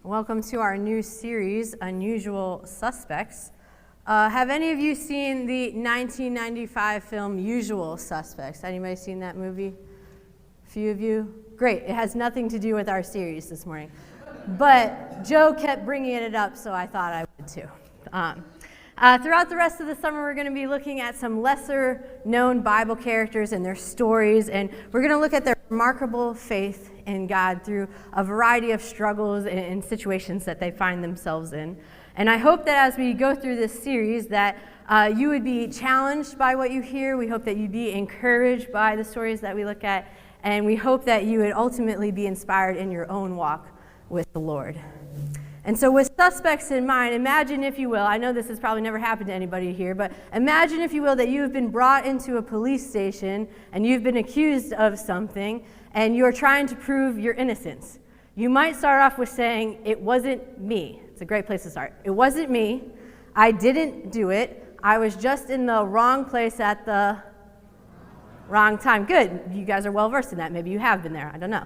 Welcome to our new series, Unusual Suspects. Have any of you seen the 1995 film Usual Suspects? Anybody seen that movie? A few of you? Great. It has nothing to do with our series this morning. But Joe kept bringing it up, so I thought I would too. Throughout the rest of the summer, we're going to be looking at some lesser-known Bible characters and their stories, and we're going to look at their remarkable faith in God through a variety of struggles and situations that they find themselves in. And I hope that as we go through this series that you would be challenged by what you hear. We hope that you'd be encouraged by the stories that we look at, and we hope that you would ultimately be inspired in your own walk with the Lord. And so with suspects in mind, imagine, if you will, I know this has probably never happened to anybody here, but imagine, if you will, that you have been brought into a police station and you've been accused of something and you're trying to prove your innocence. You might start off with saying, "It wasn't me." It's a great place to start. "It wasn't me. I didn't do it. I was just in the wrong place at the wrong time." Good. You guys are well versed in that. Maybe you have been there. I don't know.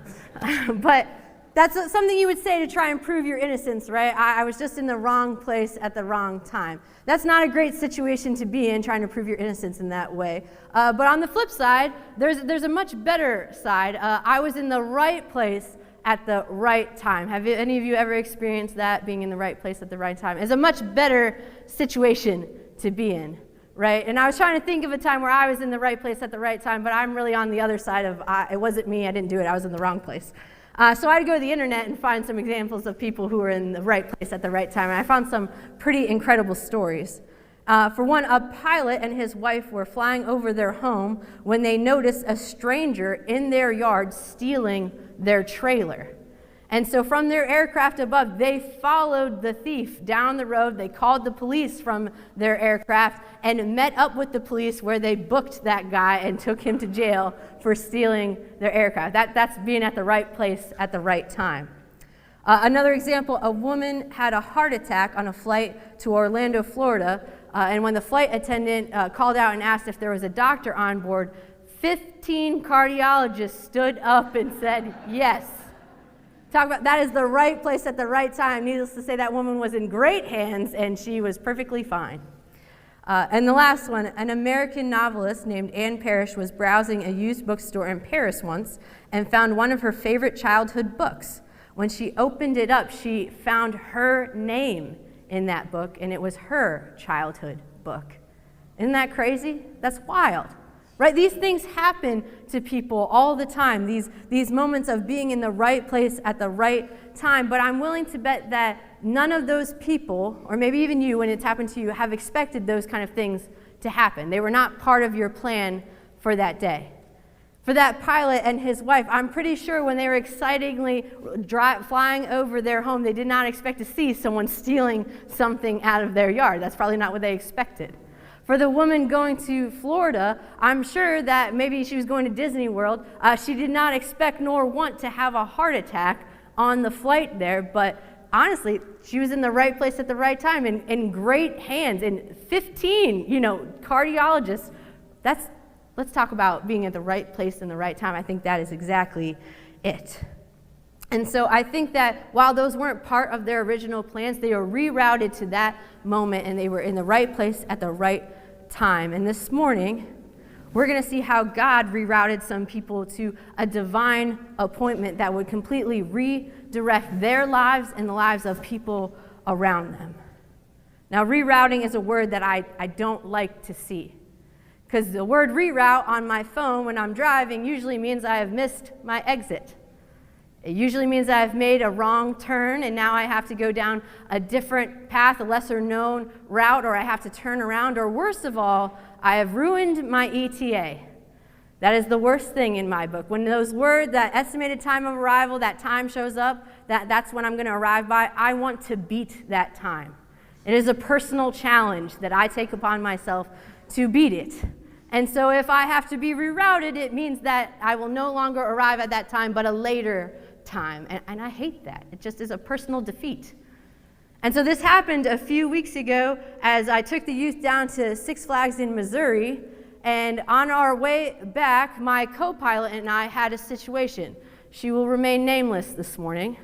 But that's something you would say to try and prove your innocence, right? I was just in the wrong place at the wrong time. That's not a great situation to be in, trying to prove your innocence in that way. But on the flip side, there's a much better side. I was in the right place at the right time. Have any of you ever experienced that, being in the right place at the right time? It's a much better situation to be in, right? And I was trying to think of a time where I was in the right place at the right time, but I'm really on the other side of, it wasn't me, I didn't do it, I was in the wrong place. So I'd go to the internet and find some examples of people who were in the right place at the right time, and I found some pretty incredible stories. For one, a pilot and his wife were flying over their home when they noticed a stranger in their yard stealing their trailer. And so from their aircraft above, they followed the thief down the road. They called the police from their aircraft and met up with the police, where they booked that guy and took him to jail for stealing their aircraft. That's being at the right place at the right time. Another example, a woman had a heart attack on a flight to Orlando, Florida, and when the flight attendant called out and asked if there was a doctor on board, 15 cardiologists stood up and said yes. Talk about, that is the right place at the right time. Needless to say, that woman was in great hands, and she was perfectly fine. And the last one, an American novelist named Anne Parrish was browsing a used bookstore in Paris once and found one of her favorite childhood books. When she opened it up, she found her name in that book, and it was her childhood book. Isn't that crazy? That's wild. Right? These things happen to people all the time, these moments of being in the right place at the right time. But I'm willing to bet that none of those people, or maybe even you when it's happened to you, have expected those kind of things to happen. They were not part of your plan for that day. For that pilot and his wife, I'm pretty sure when they were excitingly flying over their home, they did not expect to see someone stealing something out of their yard. That's probably not what they expected. For the woman going to Florida, I'm sure that maybe she was going to Disney World. She did not expect nor want to have a heart attack on the flight there, but honestly, she was in the right place at the right time, in great hands, and 15, cardiologists. Let's talk about being at the right place in the right time. I think that is exactly it. And so I think that while those weren't part of their original plans, they were rerouted to that moment, and they were in the right place at the right time. And this morning, we're going to see how God rerouted some people to a divine appointment that would completely redirect their lives and the lives of people around them. Now, rerouting is a word that I don't like to see, because the word reroute on my phone when I'm driving usually means I have missed my exit. It usually means I've made a wrong turn and now I have to go down a different path, a lesser known route, or I have to turn around, or worst of all, I have ruined my ETA. That is the worst thing in my book. When those words, that estimated time of arrival, that time shows up, that's when I'm going to arrive by, I want to beat that time. It is a personal challenge that I take upon myself to beat it. And so if I have to be rerouted, it means that I will no longer arrive at that time, but a later time. And I hate that. It just is a personal defeat. And so this happened a few weeks ago as I took the youth down to Six Flags in Missouri, and on our way back, my co-pilot and I had a situation. She will remain nameless this morning.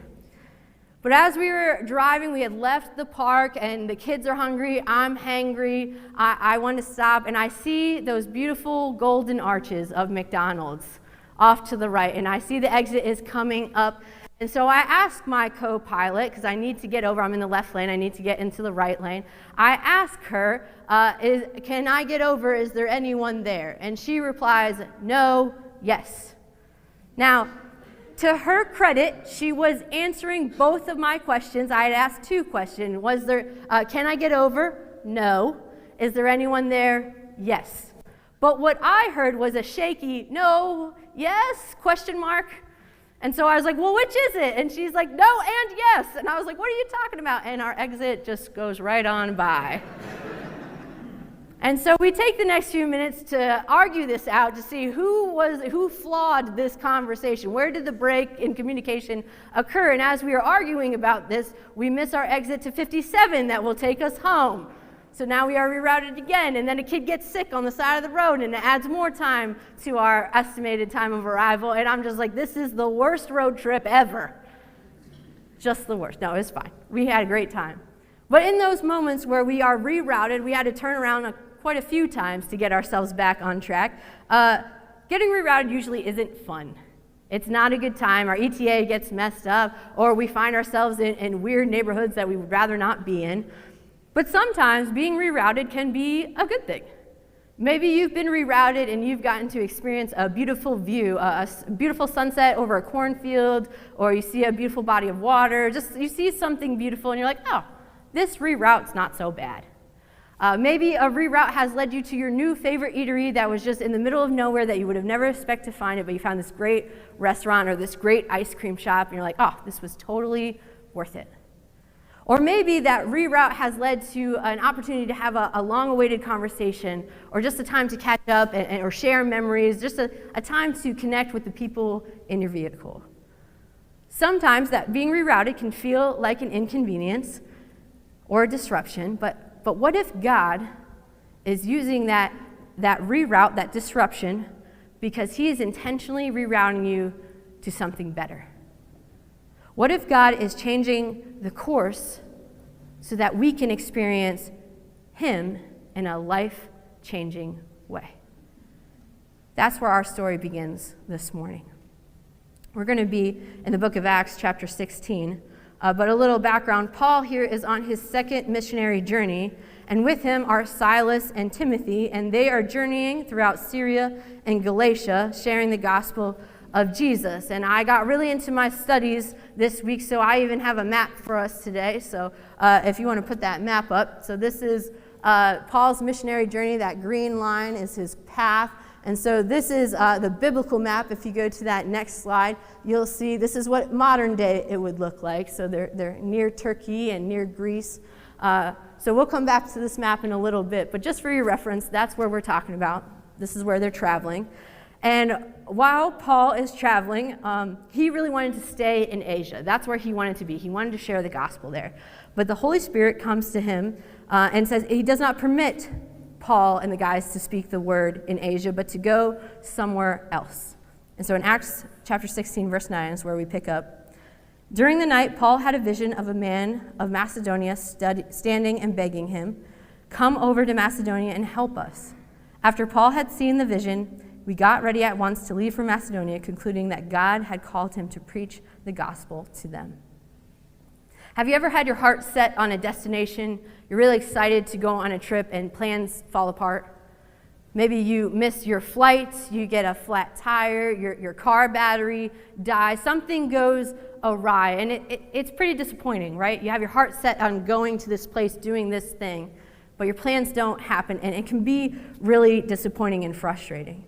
But as we were driving, we had left the park, and the kids are hungry, I'm hangry, I want to stop, and I see those beautiful golden arches of McDonald's off to the right, and I see the exit is coming up. And so I asked my co-pilot, because I need to get over, I'm in the left lane, I need to get into the right lane. I ask her, can I get over, is there anyone there? And she replies, no, yes. Now, to her credit, she was answering both of my questions. I had asked two questions. Can I get over? No. Is there anyone there? Yes. But what I heard was a shaky, no, yes, question mark. And so I was like, well, which is it? And she's like, no and yes. And I was like, what are you talking about? And our exit just goes right on by. And so we take the next few minutes to argue this out to see who flawed this conversation. Where did the break in communication occur? And as we are arguing about this, we miss our exit to 57 that will take us home. So now we are rerouted again, and then a kid gets sick on the side of the road, and it adds more time to our estimated time of arrival. And I'm just like, this is the worst road trip ever. Just the worst. No, it was fine. We had a great time. But in those moments where we are rerouted, we had to turn around quite a few times to get ourselves back on track. Getting rerouted usually isn't fun. It's not a good time. Our ETA gets messed up, or we find ourselves in weird neighborhoods that we would rather not be in. But sometimes being rerouted can be a good thing. Maybe you've been rerouted and you've gotten to experience a beautiful view, a beautiful sunset over a cornfield, or you see a beautiful body of water. Just you see something beautiful and you're like, oh, this reroute's not so bad. Maybe a reroute has led you to your new favorite eatery that was just in the middle of nowhere that you would have never expected to find it, but you found this great restaurant or this great ice cream shop, and you're like, oh, this was totally worth it. Or maybe that reroute has led to an opportunity to have a long-awaited conversation, or just a time to catch up or share memories, just a time to connect with the people in your vehicle. Sometimes that being rerouted can feel like an inconvenience or a disruption, but what if God is using that reroute, that disruption, because he is intentionally rerouting you to something better? What if God is changing the course so that we can experience him in a life-changing way? That's where our story begins this morning. We're going to be in the book of Acts, chapter 16. But a little background, Paul here is on his second missionary journey, and with him are Silas and Timothy, and they are journeying throughout Syria and Galatia, sharing the gospel of Jesus. And I got really into my studies this week, so I even have a map for us today. So if you want to put that map up. So this is Paul's missionary journey. That green line is his path. And so this is the biblical map. If you go to that next slide, you'll see this is what modern day it would look like. So they're near Turkey and near Greece. So we'll come back to this map in a little bit. But just for your reference, that's where we're talking about. This is where they're traveling. And while Paul is traveling, he really wanted to stay in Asia. That's where he wanted to be. He wanted to share the gospel there. But the Holy Spirit comes to him and says he does not permit Paul and the guys to speak the word in Asia, but to go somewhere else. And so in Acts chapter 16, verse 9 is where we pick up. During the night, Paul had a vision of a man of Macedonia standing and begging him, "Come over to Macedonia and help us." After Paul had seen the vision, we got ready at once to leave for Macedonia, concluding that God had called him to preach the gospel to them. Have you ever had your heart set on a destination? You're really excited to go on a trip and plans fall apart. Maybe you miss your flight, you get a flat tire, your car battery dies, something goes awry, and it's pretty disappointing, right? You have your heart set on going to this place, doing this thing, but your plans don't happen, and it can be really disappointing and frustrating.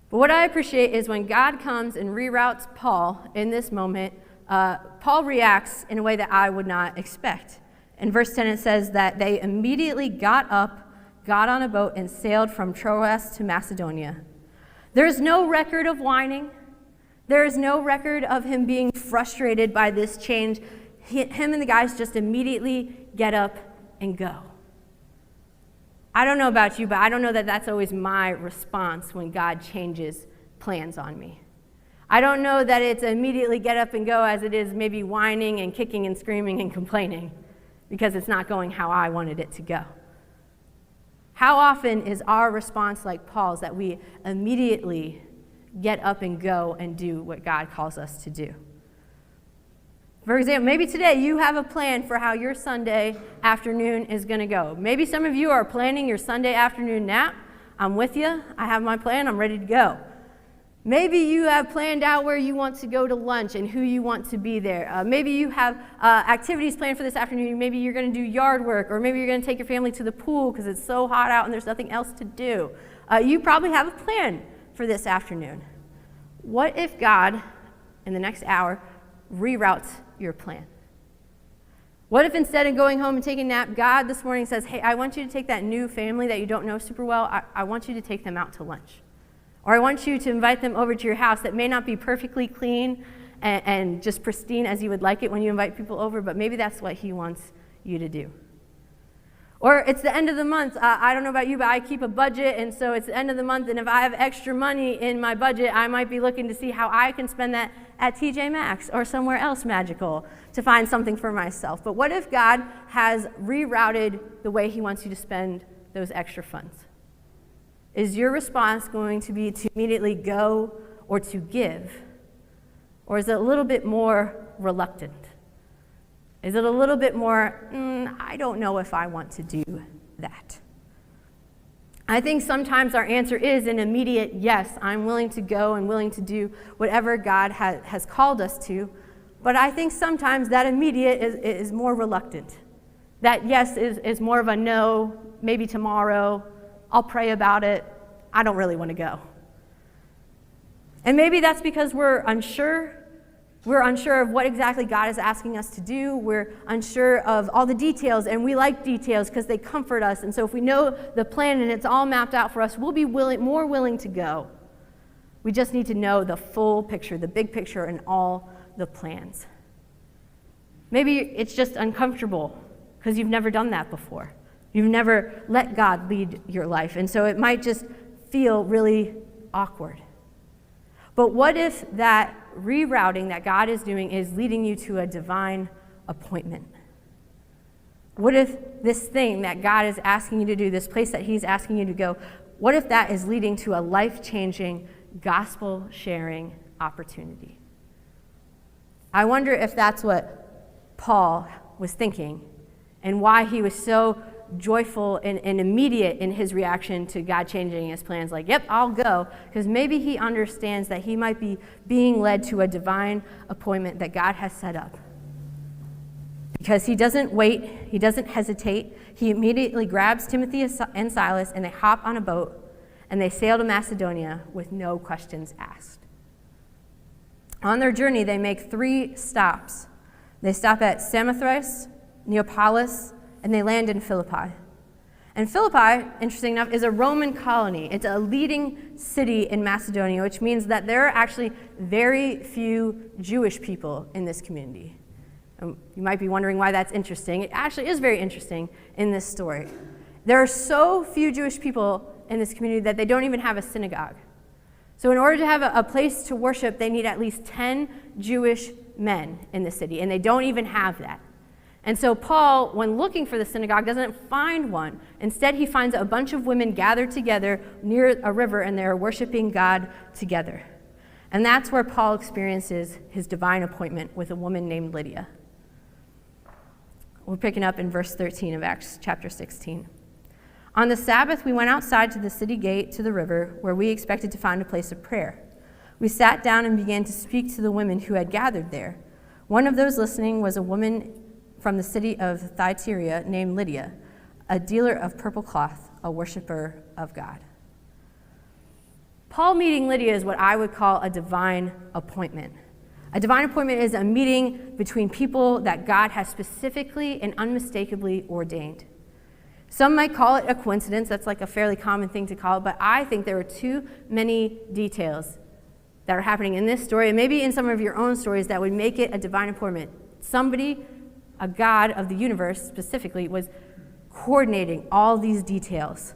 But what I appreciate is when God comes and reroutes Paul in this moment, Paul reacts in a way that I would not expect. In verse 10 it says that they immediately got up, got on a boat, and sailed from Troas to Macedonia. There is no record of whining. There is no record of him being frustrated by this change. Him and the guys just immediately get up and go. I don't know about you, but I don't know that that's always my response when God changes plans on me. I don't know that it's immediately get up and go as it is maybe whining and kicking and screaming and complaining because it's not going how I wanted it to go. How often is our response like Paul's, that we immediately get up and go and do what God calls us to do? For example, maybe today you have a plan for how your Sunday afternoon is going to go. Maybe some of you are planning your Sunday afternoon nap. I'm with you. I have my plan. I'm ready to go. Maybe you have planned out where you want to go to lunch and who you want to be there. Maybe you have activities planned for this afternoon. Maybe you're going to do yard work, or maybe you're going to take your family to the pool because it's so hot out and there's nothing else to do. You probably have a plan for this afternoon. What if God, in the next hour, reroutes your plan? What if instead of going home and taking a nap, God this morning says, hey, I want you to take that new family that you don't know super well, I want you to take them out to lunch. Or I want you to invite them over to your house that may not be perfectly clean and just pristine as you would like it when you invite people over, but maybe that's what he wants you to do. Or it's the end of the month. I don't know about you, but I keep a budget, and so it's the end of the month, and if I have extra money in my budget, I might be looking to see how I can spend that at TJ Maxx or somewhere else magical to find something for myself. But what if God has rerouted the way he wants you to spend those extra funds? Is your response going to be to immediately go or to give? Or is it a little bit more reluctant? Is it a little bit more, I don't know if I want to do that? I think sometimes our answer is an immediate yes, I'm willing to go and willing to do whatever God has called us to. But I think sometimes that immediate is more reluctant. That yes is more of a no, maybe tomorrow, I'll pray about it, I don't really want to go. And maybe that's because we're unsure. We're unsure of what exactly God is asking us to do. We're unsure of all the details, and we like details because they comfort us. And so if we know the plan and it's all mapped out for us, we'll be more willing to go. We just need to know the full picture, the big picture, and all the plans. Maybe it's just uncomfortable because you've never done that before. You've never let God lead your life, and so it might just feel really awkward. But what if that rerouting that God is doing is leading you to a divine appointment? What if this thing that God is asking you to do, this place that he's asking you to go, what if that is leading to a life-changing, gospel-sharing opportunity? I wonder if that's what Paul was thinking and why he was so joyful and immediate in his reaction to God changing his plans, like, yep, I'll go, because maybe he understands that he might be being led to a divine appointment that God has set up. Because he doesn't wait, he doesn't hesitate, he immediately grabs Timothy and Silas and they hop on a boat and they sail to Macedonia with no questions asked. On their journey, they make 3 stops. They stop at Samothrace, Neapolis, and they land in Philippi. And Philippi, interesting enough, is a Roman colony. It's a leading city in Macedonia, which means that there are actually very few Jewish people in this community. And you might be wondering why that's interesting. It actually is very interesting in this story. There are so few Jewish people in this community that they don't even have a synagogue. So in order to have a place to worship, they need at least 10 Jewish men in the city, and they don't even have that. And so Paul, when looking for the synagogue, doesn't find one. Instead, he finds a bunch of women gathered together near a river, and they're worshiping God together. And that's where Paul experiences his divine appointment with a woman named Lydia. We're picking up in verse 13 of Acts chapter 16. On the Sabbath, we went outside to the city gate to the river, where we expected to find a place of prayer. We sat down and began to speak to the women who had gathered there. One of those listening was a woman from the city of Thyatira named Lydia, a dealer of purple cloth, a worshiper of God. Paul meeting Lydia is what I would call a divine appointment. A divine appointment is a meeting between people that God has specifically and unmistakably ordained. Some might call it a coincidence. That's like a fairly common thing to call it, but I think there are too many details that are happening in this story, and maybe in some of your own stories, that would make it a divine appointment. Somebody, a God of the universe specifically, was coordinating all these details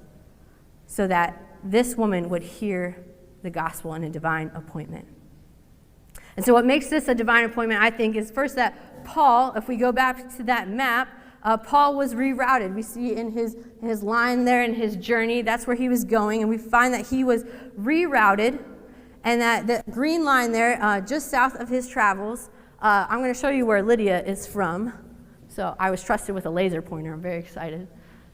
so that this woman would hear the gospel in a divine appointment. And so what makes this a divine appointment, I think, is first that Paul, if we go back to that map, Paul was rerouted. We see in his line there in his journey, that's where he was going, and we find that he was rerouted, and that the green line there, just south of his travels, I'm going to show you where Lydia is from. So I was trusted with a laser pointer. I'm very excited.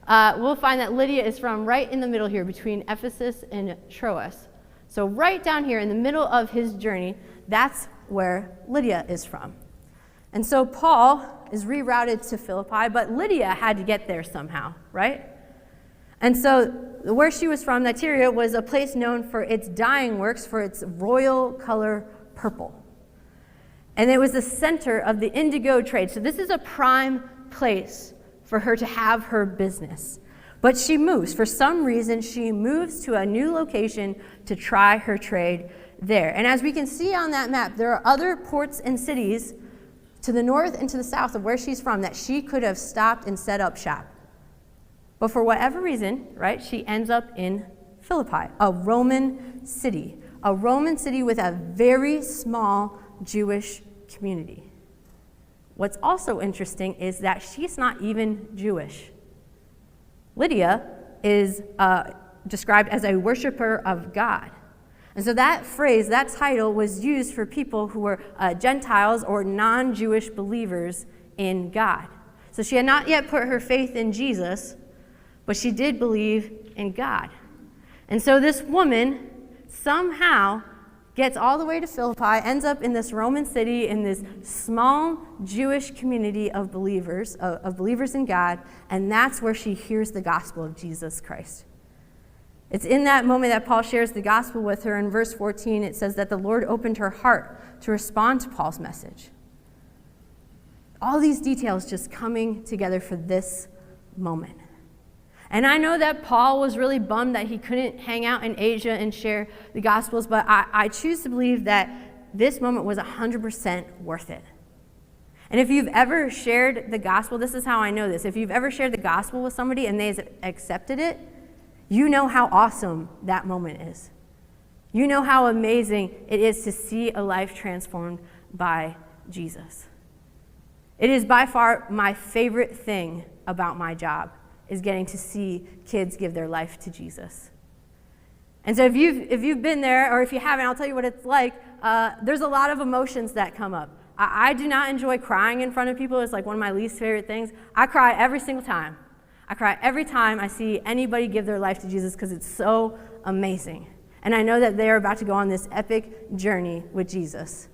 We'll find that Lydia is from right in the middle here between Ephesus and Troas. So right down here in the middle of his journey, that's where Lydia is from. And so Paul is rerouted to Philippi, but Lydia had to get there somehow, right? And so where she was from, Tyre, was a place known for its dyeing works, for its royal color purple. And it was the center of the indigo trade. So this is a prime place for her to have her business. But she moves. For some reason, she moves to a new location to try her trade there. And as we can see on that map, there are other ports and cities to the north and to the south of where she's from that she could have stopped and set up shop. But for whatever reason, right, she ends up in Philippi, a Roman city with a very small Jewish community. What's also interesting is that she's not even Jewish. Lydia is described as a worshiper of God. And so that phrase, that title, was used for people who were Gentiles or non-Jewish believers in God. So she had not yet put her faith in Jesus, but she did believe in God. And so this woman somehow gets all the way to Philippi, ends up in this Roman city, in this small Jewish community of believers in God, and that's where she hears the gospel of Jesus Christ. It's in that moment that Paul shares the gospel with her. In verse 14, it says that the Lord opened her heart to respond to Paul's message. All these details just coming together for this moment. And I know that Paul was really bummed that he couldn't hang out in Asia and share the Gospels, but I choose to believe that this moment was 100% worth it. And if you've ever shared the Gospel, this is how I know this. If you've ever shared the Gospel with somebody and they've accepted it, you know how awesome that moment is. You know how amazing it is to see a life transformed by Jesus. It is by far my favorite thing about my job, is getting to see kids give their life to Jesus. And so if you've been there, or if you haven't, I'll tell you what it's like. There's a lot of emotions that come up. I do not enjoy crying in front of people. It's like one of my least favorite things. I cry every single time. I cry every time I see anybody give their life to Jesus because it's so amazing. And I know that they are about to go on this epic journey with Jesus.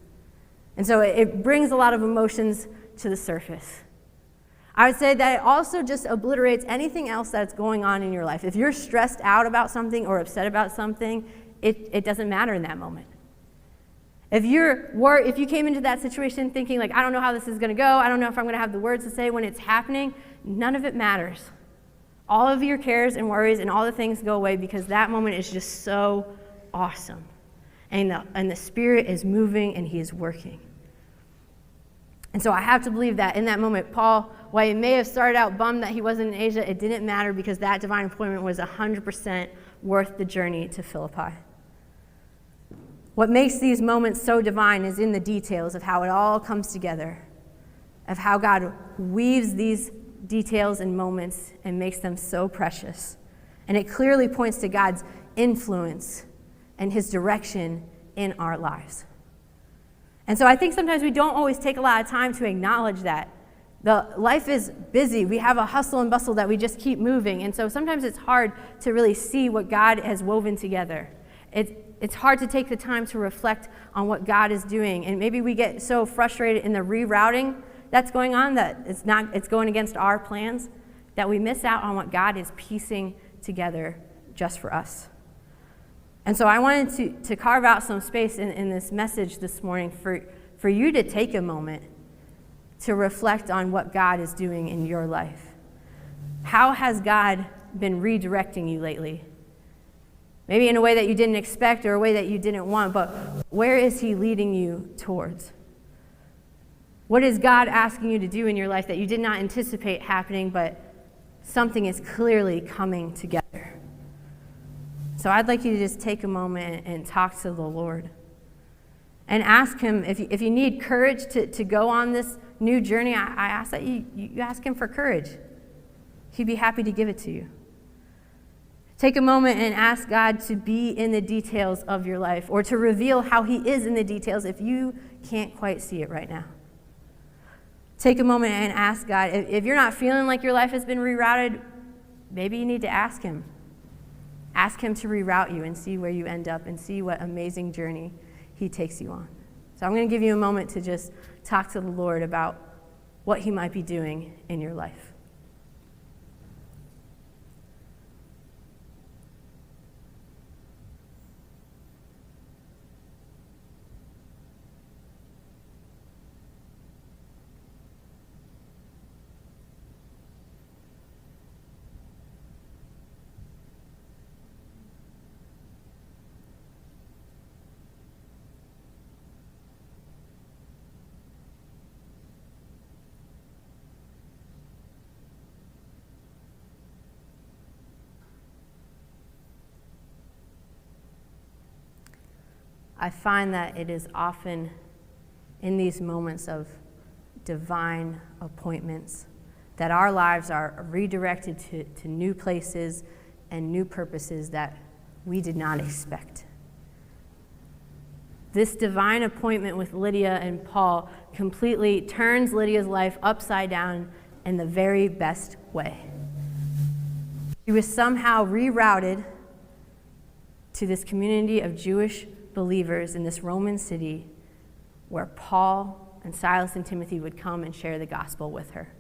And so it brings a lot of emotions to the surface. I would say that it also just obliterates anything else that's going on in your life. If you're stressed out about something or upset about something, it doesn't matter in that moment. If you came into that situation thinking like, I don't know how this is going to go, I don't know if I'm going to have the words to say when it's happening, none of it matters. All of your cares and worries and all the things go away because that moment is just so awesome. And the Spirit is moving and He is working. And so I have to believe that in that moment, Paul, while he may have started out bummed that he wasn't in Asia, it didn't matter because that divine appointment was 100% worth the journey to Philippi. What makes these moments so divine is in the details of how it all comes together, of how God weaves these details and moments and makes them so precious. And it clearly points to God's influence and His direction in our lives. And so I think sometimes we don't always take a lot of time to acknowledge that. Life is busy. We have a hustle and bustle that we just keep moving. And so sometimes it's hard to really see what God has woven together. It's hard to take the time to reflect on what God is doing. And maybe we get so frustrated in the rerouting that's going on that it's going against our plans that we miss out on what God is piecing together just for us. And so I wanted to carve out some space in this message this morning for you to take a moment to reflect on what God is doing in your life. How has God been redirecting you lately? Maybe in a way that you didn't expect or a way that you didn't want, but where is He leading you towards? What is God asking you to do in your life that you did not anticipate happening, but something is clearly coming together? So I'd like you to just take a moment and talk to the Lord and ask him if you need courage to go on this new journey. I ask that you ask him for courage. He'd be happy to give it to you. Take a moment and ask God to be in the details of your life, or to reveal how he is in the details if you can't quite see it right now. Take a moment and ask God. If you're not feeling like your life has been rerouted, maybe you need to ask him. Ask him to reroute you and see where you end up and see what amazing journey he takes you on. So I'm going to give you a moment to just talk to the Lord about what he might be doing in your life. I find that it is often in these moments of divine appointments that our lives are redirected to new places and new purposes that we did not expect. This divine appointment with Lydia and Paul completely turns Lydia's life upside down in the very best way. She was somehow rerouted to this community of Jewish believers in this Roman city where Paul and Silas and Timothy would come and share the gospel with her.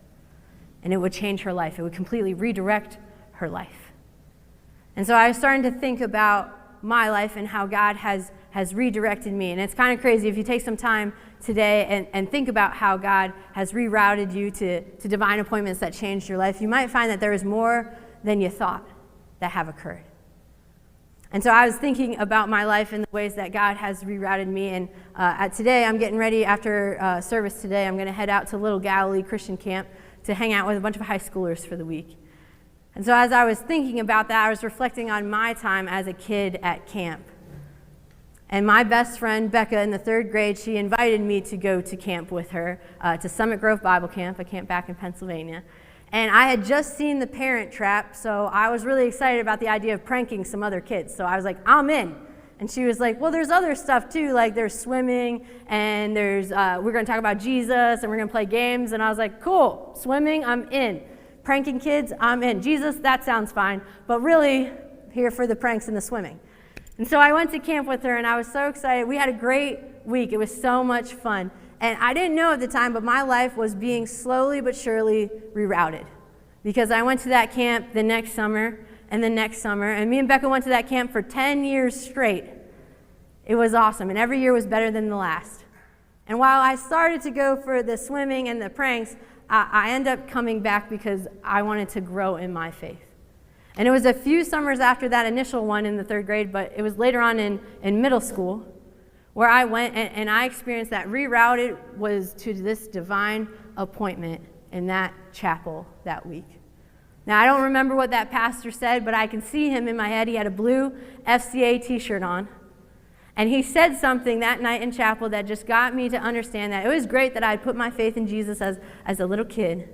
And it would change her life. It would completely redirect her life. And so I was starting to think about my life and how God has redirected me. And it's kind of crazy if you take some time today and think about how God has rerouted you to divine appointments that changed your life. You might find that there is more than you thought that have occurred. And so I was thinking about my life and the ways that God has rerouted me. And today, I'm getting ready after service today. I'm going to head out to Little Galilee Christian Camp to hang out with a bunch of high schoolers for the week. And so as I was thinking about that, I was reflecting on my time as a kid at camp. And my best friend, Becca, in the 3rd grade, she invited me to go to camp with her, to Summit Grove Bible Camp, a camp back in Pennsylvania. And I had just seen The Parent Trap, so I was really excited about the idea of pranking some other kids. So I was like, I'm in. And she was like, well, there's other stuff too, like there's swimming, and we're going to talk about Jesus, and we're going to play games. And I was like, cool, swimming, I'm in. Pranking kids, I'm in. Jesus, that sounds fine, but really here for the pranks and the swimming. And so I went to camp with her, and I was so excited. We had a great week. It was so much fun. And I didn't know at the time, but my life was being slowly but surely rerouted. Because I went to that camp the next summer and the next summer, and me and Becca went to that camp for 10 years straight. It was awesome, and every year was better than the last. And while I started to go for the swimming and the pranks, I ended up coming back because I wanted to grow in my faith. And it was a few summers after that initial one in the 3rd grade, but it was later on in middle school, where I went and I experienced that rerouted was to this divine appointment in that chapel that week. Now, I don't remember what that pastor said, but I can see him in my head. He had a blue FCA t-shirt on. And he said something that night in chapel that just got me to understand that it was great that I had put my faith in Jesus as a little kid,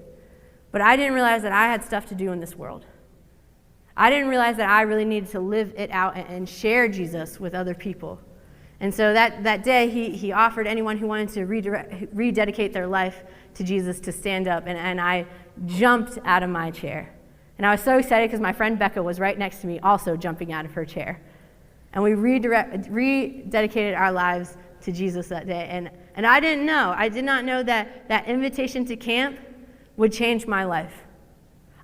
but I didn't realize that I had stuff to do in this world. I didn't realize that I really needed to live it out and share Jesus with other people. And so that day, he offered anyone who wanted to rededicate their life to Jesus to stand up, and I jumped out of my chair. And I was so excited because my friend Becca was right next to me, also jumping out of her chair. And we rededicated our lives to Jesus that day. And I did not know that invitation to camp would change my life.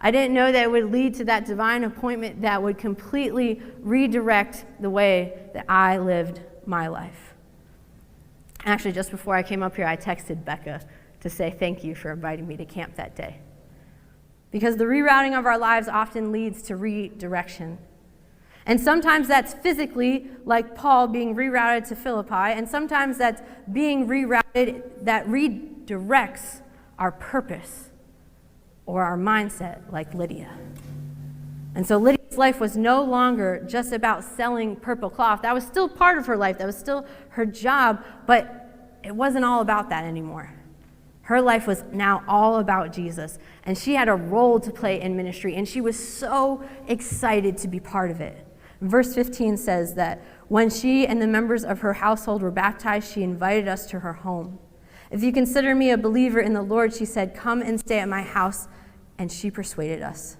I didn't know that it would lead to that divine appointment that would completely redirect the way that I lived my life. Actually, just before I came up here, I texted Becca to say thank you for inviting me to camp that day. Because the rerouting of our lives often leads to redirection. And sometimes that's physically, like Paul being rerouted to Philippi, and sometimes that's being rerouted that redirects our purpose or our mindset, like Lydia. And so Lydia's life was no longer just about selling purple cloth. That was still part of her life. That was still her job, but it wasn't all about that anymore. Her life was now all about Jesus, and she had a role to play in ministry, and she was so excited to be part of it. Verse 15 says that when she and the members of her household were baptized, she invited us to her home. "If you consider me a believer in the Lord," she said, "come and stay at my house," and she persuaded us.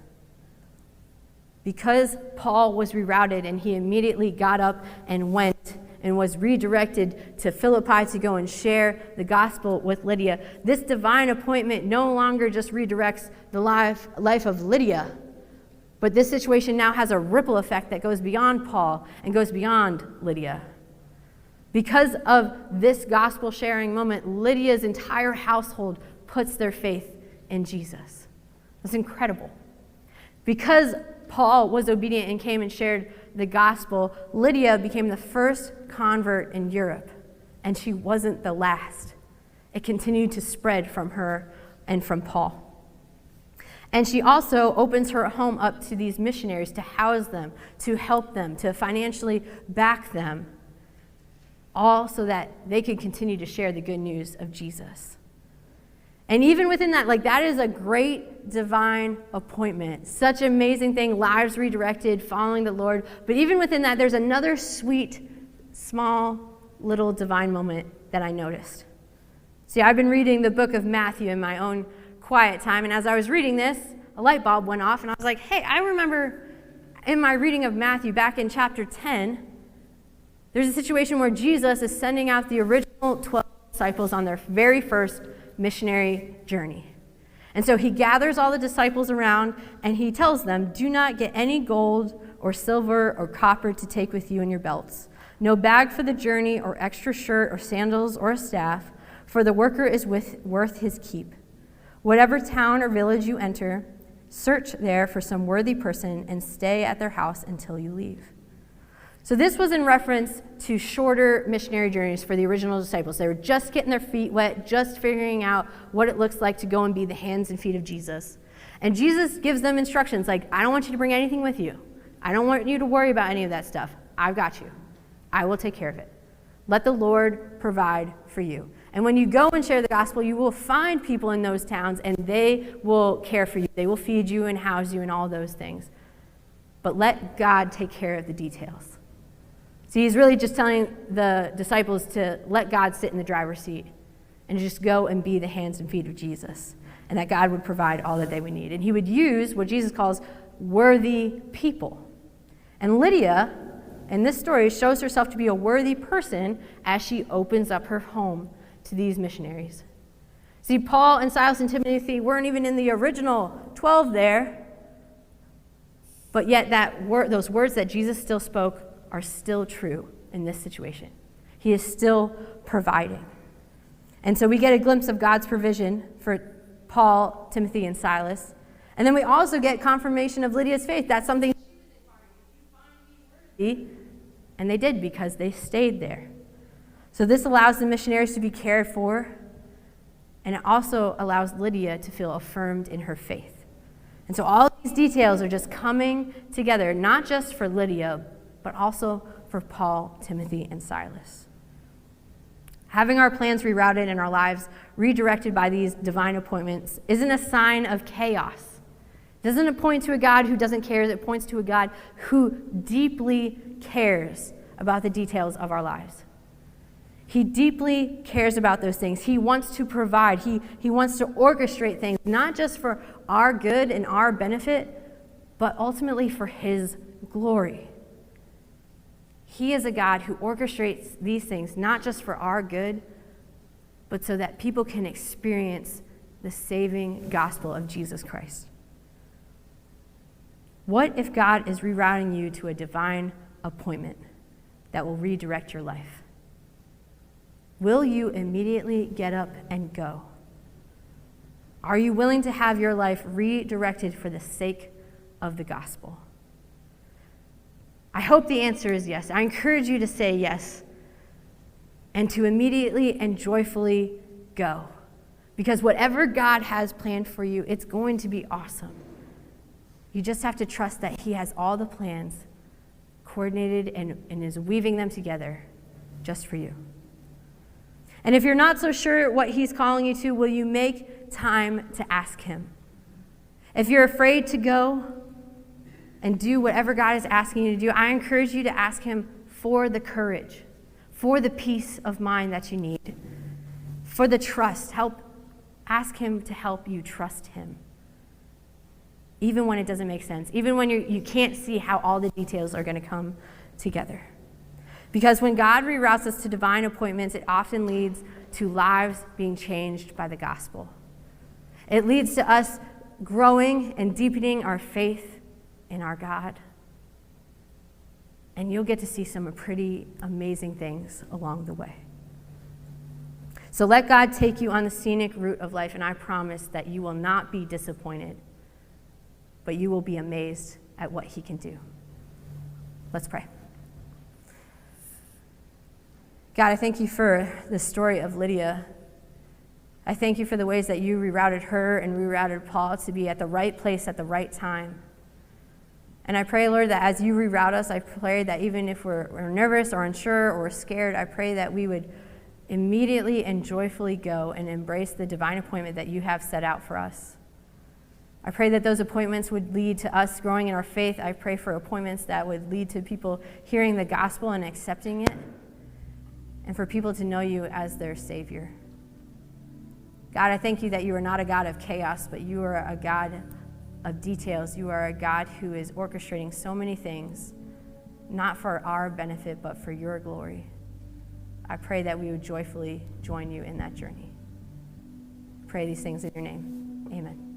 Because Paul was rerouted and he immediately got up and went and was redirected to Philippi to go and share the gospel with Lydia, this divine appointment no longer just redirects the life of Lydia, but this situation now has a ripple effect that goes beyond Paul and goes beyond Lydia. Because of this gospel sharing moment, Lydia's entire household puts their faith in Jesus. That's incredible. Because Paul was obedient and came and shared the gospel, Lydia became the first convert in Europe, and she wasn't the last. It continued to spread from her and from Paul. And she also opens her home up to these missionaries to house them, to help them, to financially back them, all so that they could continue to share the good news of Jesus. And even within that, that is a great divine appointment. Such an amazing thing, lives redirected, following the Lord. But even within that, there's another sweet, small, little divine moment that I noticed. See, I've been reading the book of Matthew in my own quiet time, and as I was reading this, a light bulb went off, and I was like, hey, I remember in my reading of Matthew back in chapter 10, there's a situation where Jesus is sending out the original 12 disciples on their very first missionary journey. And so he gathers all the disciples around and he tells them, "Do not get any gold or silver or copper to take with you in your belts. No bag for the journey or extra shirt or sandals or a staff, for the worker is worth his keep. Whatever town or village you enter, search there for some worthy person and stay at their house until you leave." So this was in reference to shorter missionary journeys for the original disciples. They were just getting their feet wet, just figuring out what it looks like to go and be the hands and feet of Jesus. And Jesus gives them instructions like, I don't want you to bring anything with you. I don't want you to worry about any of that stuff. I've got you. I will take care of it. Let the Lord provide for you. And when you go and share the gospel, you will find people in those towns and they will care for you. They will feed you and house you and all those things. But let God take care of the details. See, he's really just telling the disciples to let God sit in the driver's seat and just go and be the hands and feet of Jesus, and that God would provide all that they would need. And he would use what Jesus calls worthy people. And Lydia, in this story, shows herself to be a worthy person as she opens up her home to these missionaries. See, Paul and Silas and Timothy weren't even in the original 12 there, but yet those words that Jesus still spoke are still true in this situation. He is still providing. And so we get a glimpse of God's provision for Paul, Timothy, and Silas. And then we also get confirmation of Lydia's faith. That's something and they did because they stayed there. So this allows the missionaries to be cared for, and it also allows Lydia to feel affirmed in her faith. And so all these details are just coming together, not just for Lydia, but also for Paul, Timothy, and Silas. Having our plans rerouted and our lives redirected by these divine appointments isn't a sign of chaos. It doesn't point to a God who doesn't care. It points to a God who deeply cares about the details of our lives. He deeply cares about those things. He wants to provide. He wants to orchestrate things, not just for our good and our benefit, but ultimately for his glory. He is a God who orchestrates these things, not just for our good, but so that people can experience the saving gospel of Jesus Christ. What if God is rerouting you to a divine appointment that will redirect your life? Will you immediately get up and go? Are you willing to have your life redirected for the sake of the gospel? I hope the answer is yes. I encourage you to say yes and to immediately and joyfully go. Because whatever God has planned for you, it's going to be awesome. You just have to trust that he has all the plans coordinated and is weaving them together just for you. And if you're not so sure what he's calling you to, will you make time to ask him? If you're afraid to go and do whatever God is asking you to do, I encourage you to ask him for the courage, for the peace of mind that you need, for the trust. Ask him to help you trust him, even when it doesn't make sense, even when you can't see how all the details are going to come together. Because when God reroutes us to divine appointments, it often leads to lives being changed by the gospel. It leads to us growing and deepening our faith in our God. And you'll get to see some pretty amazing things along the way. So let God take you on the scenic route of life, and I promise that you will not be disappointed, but you will be amazed at what he can do. Let's pray. God, I thank you for the story of Lydia. I thank you for the ways that you rerouted her and rerouted Paul to be at the right place at the right time. And I pray, Lord, that as you reroute us, I pray that even if we're nervous or unsure or scared, I pray that we would immediately and joyfully go and embrace the divine appointment that you have set out for us. I pray that those appointments would lead to us growing in our faith. I pray for appointments that would lead to people hearing the gospel and accepting it, and for people to know you as their Savior. God, I thank you that you are not a God of chaos, but you are a God of details. You are a God who is orchestrating so many things, not for our benefit, but for your glory. I pray that we would joyfully join you in that journey. I pray these things in your name. Amen.